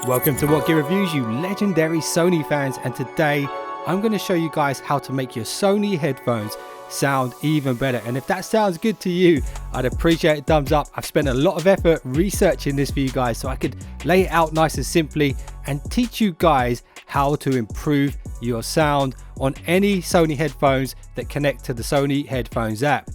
Welcome to WhatGear Reviews, you legendary Sony fans, and today I'm going to show you guys how to make your Sony headphones sound even better. And if that sounds good to you, I'd appreciate a thumbs up. I've spent a lot of effort researching this for you guys so I could lay it out nice and simply and teach you guys how to improve your sound on any Sony headphones that connect to the Sony Headphones app.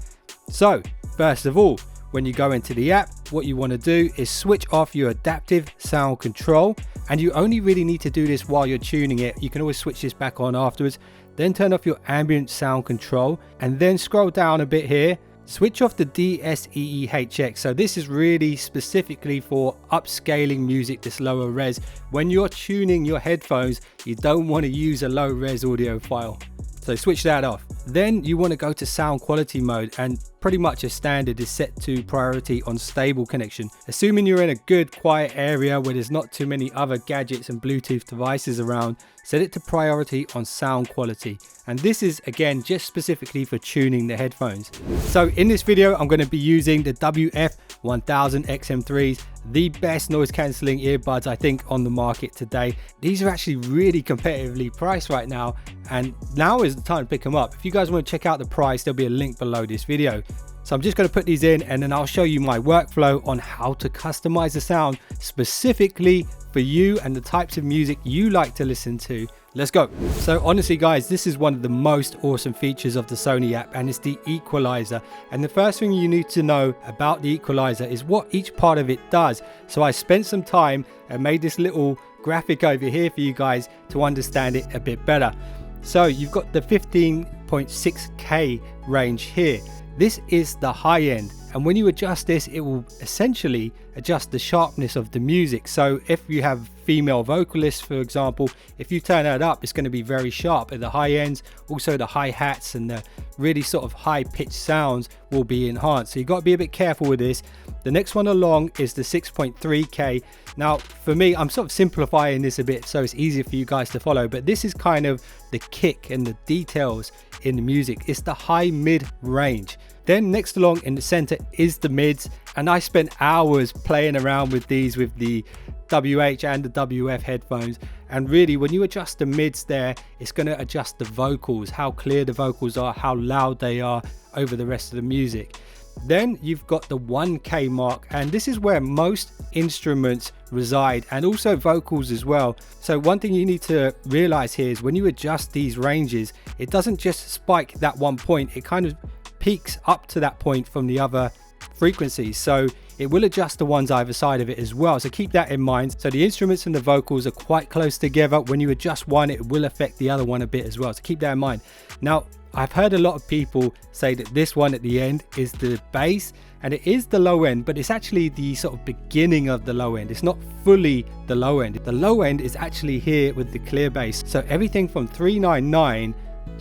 So first of all, when you go into the app, what you want to do is switch off your adaptive sound control, and you only really need to do this while you're tuning it. You can always switch this back on afterwards. Then turn off your ambient sound control and then scroll down a bit here. Switch off the DSEEHX. So this is really specifically for upscaling music that's lower res. When you're tuning your headphones, you don't want to use a low res audio file. So switch that off. Then you want to go to sound quality mode, and pretty much a standard is set to priority on stable connection. Assuming you're in a good quiet area where there's not too many other gadgets and Bluetooth devices around, set it to priority on sound quality. And this is again just specifically for tuning the headphones. So in this video I'm going to be using the WF1000XM3s, the best noise cancelling earbuds I think on the market today. These are actually really competitively priced right now, and now is the time to pick them up. If you guys want to check out the price, there'll be a link below this video. So I'm just going to put these in and then I'll show you my workflow on how to customize the sound specifically for you and the types of music you like to listen to. Let's go. So honestly guys, this is one of the most awesome features of the Sony app, and it's the equalizer. And the first thing you need to know about the equalizer is what each part of it does. So I spent some time and made this little graphic over here for you guys to understand it a bit better. So you've got the 15.6K range here. This is the high end, and when you adjust this, it will essentially adjust the sharpness of the music. So if you have female vocalists, for example, if you turn that up, it's going to be very sharp at the high ends. Also the hi-hats and the really sort of high pitched sounds will be enhanced. So you've got to be a bit careful with this. The next one along is the 6.3K. Now for me, I'm sort of simplifying this a bit so it's easier for you guys to follow, but this is kind of the kick and the details in the music. It's the high mid range. Then next along in the center is the mids, and I spent hours playing around with these with the WH and the WF headphones. And really when you adjust the mids there, it's going to adjust the vocals, how clear the vocals are, how loud they are over the rest of the music. Then you've got the 1K mark, and this is where most instruments reside, and also vocals as well. So one thing you need to realize here is when you adjust these ranges, it doesn't just spike that one point, it kind of peaks up to that point from the other frequencies. So it will adjust the ones either side of it as well. So keep that in mind. So the instruments and the vocals are quite close together. When you adjust one, it will affect the other one a bit as well. So keep that in mind. Now, I've heard a lot of people say that this one at the end is the bass, and it is the low end, but it's actually the sort of beginning of the low end. It's not fully the low end. The low end is actually here with the clear bass. So everything from 399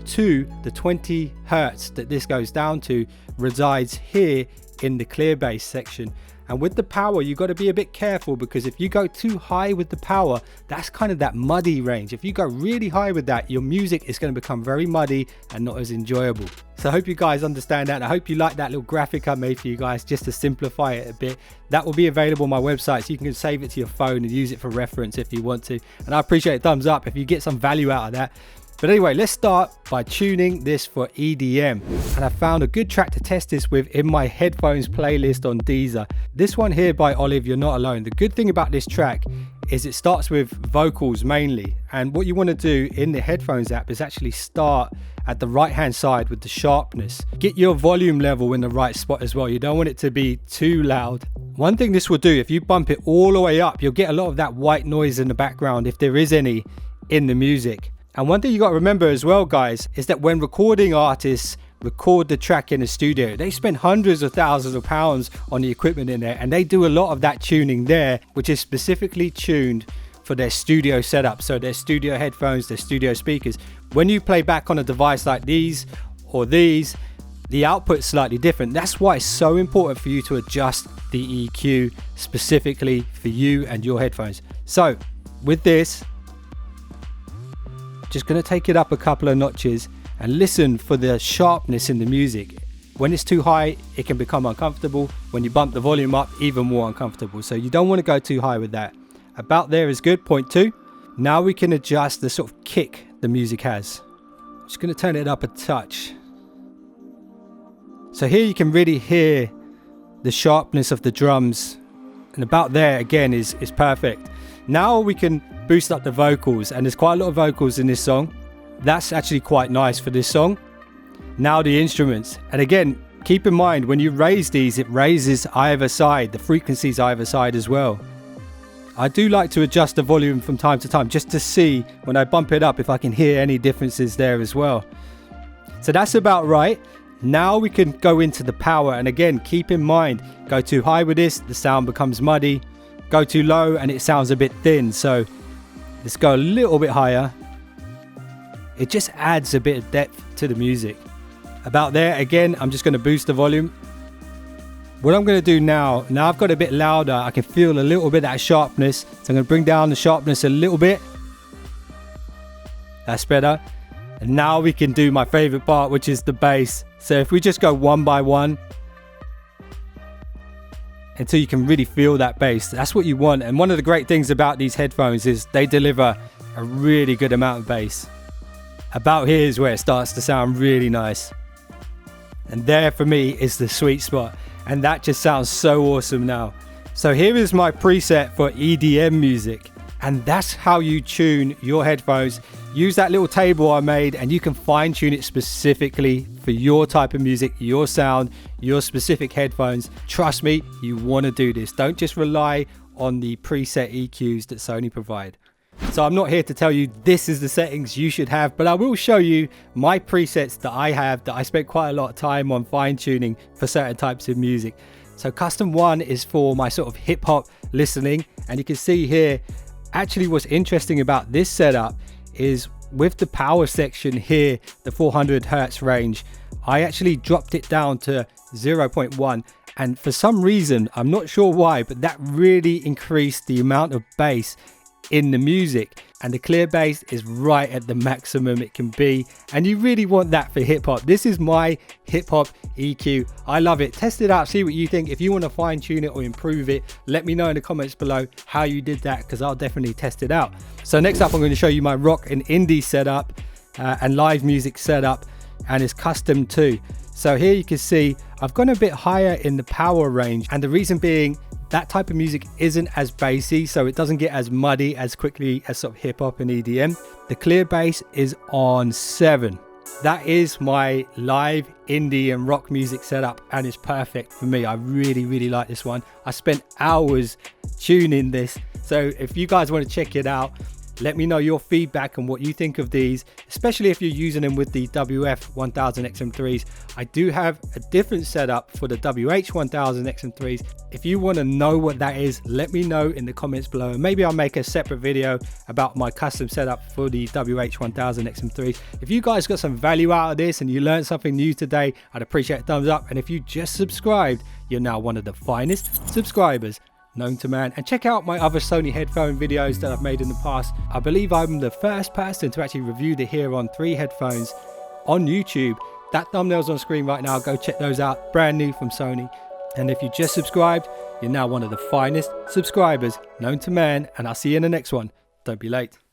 to the 20 hertz that this goes down to resides here in the clear bass section. And with the power, you've got to be a bit careful, because if you go too high with the power, that's kind of that muddy range. If you go really high with that, your music is going to become very muddy and not as enjoyable. So I hope you guys understand that. I hope you like that little graphic I made for you guys just to simplify it a bit. That will be available on my website, so you can save it to your phone and use it for reference if you want to. And I appreciate a thumbs up if you get some value out of that. But anyway, let's start by tuning this for EDM. And I found a good track to test this with in my headphones playlist on Deezer. This one here by Olive, You're Not Alone. The good thing about this track is it starts with vocals mainly. And what you want to do in the headphones app is actually start at the right hand side with the sharpness. Get your volume level in the right spot as well. You don't want it to be too loud. One thing this will do, if you bump it all the way up, you'll get a lot of that white noise in the background, if there is any in the music. And one thing you got to remember as well, guys, is that when recording artists record the track in the studio, they spend hundreds of thousands of pounds on the equipment in there, and they do a lot of that tuning there, which is specifically tuned for their studio setup. So their studio headphones, their studio speakers. When you play back on a device like these or these, the output's slightly different. That's why it's so important for you to adjust the EQ specifically for you and your headphones. So with this, just going to take it up a couple of notches and listen for the sharpness in the music. When it's too high, it can become uncomfortable. When you bump the volume up, even more uncomfortable. So you don't want to go too high with that. About there is good, 0.2. Now we can adjust the sort of kick the music has. I'm just going to turn it up a touch. So here you can really hear the sharpness of the drums, and about there again is perfect. Now we can boost up the vocals, and there's quite a lot of vocals in this song. That's actually quite nice for this song. Now the instruments, and again, keep in mind when you raise these, it raises either side, the frequencies either side as well. I do like to adjust the volume from time to time just to see when I bump it up if I can hear any differences there as well. So that's about right. Now we can go into the power, and again, keep in mind, go too high with this, the sound becomes muddy. Go too low and it sounds a bit thin. So let's go a little bit higher. It just adds a bit of depth to the music. About there, again, I'm just going to boost the volume. What I'm going to do now I've got a bit louder, I can feel a little bit of that sharpness. So I'm going to bring down the sharpness a little bit. That's better. And now we can do my favorite part, which is the bass. So if we just go one by one until you can really feel that bass, that's what you want. And one of the great things about these headphones is they deliver a really good amount of bass. About here is where it starts to sound really nice. And there for me is the sweet spot. And that just sounds so awesome now. So here is my preset for EDM music. And that's how you tune your headphones. Use that little table I made and you can fine tune it specifically for your type of music, your sound, your specific headphones. Trust me, you want to do this. Don't just rely on the preset EQs that Sony provide. So I'm not here to tell you this is the settings you should have, but I will show you my presets that I have that I spent quite a lot of time on fine tuning for certain types of music. So custom 1 is for my sort of hip hop listening, and you can see here, actually what's interesting about this setup is with the power section here, the 400 Hertz range, I actually dropped it down to 0.1, and for some reason, I'm not sure why, but that really increased the amount of bass in the music, and the clear bass is right at the maximum it can be, and you really want that for hip hop. This is my hip hop EQ. I love it. Test it out, see what you think. If you want to fine tune it or improve it, let me know in the comments below how you did that, because I'll definitely test it out. So next up, I'm going to show you my rock and indie setup and live music setup, and it's custom too. So here you can see I've gone a bit higher in the power range, and the reason being that type of music isn't as bassy, so it doesn't get as muddy as quickly as sort of hip hop and EDM. The clear bass is on 7. That is my live indie and rock music setup, and it's perfect for me. I really like this one. I spent hours tuning this, so if you guys want to check it out, let me know your feedback and what you think of these, especially if you're using them with the WF1000XM3s. I do have a different setup for the WH1000XM3s. If you want to know what that is, let me know in the comments below, and maybe I'll make a separate video about my custom setup for the WH1000XM3s. If you guys got some value out of this and you learned something new today, I'd appreciate a thumbs up. And if you just subscribed, you're now one of the finest subscribers known to man. And check out my other Sony headphone videos that I've made in the past. I believe I'm the first person to actually review the Heron 3 headphones on YouTube. That thumbnail's on screen right now. Go check those out, brand new from Sony. And if you just subscribed, you're now one of the finest subscribers known to man, and I'll see you in the next one. Don't be late.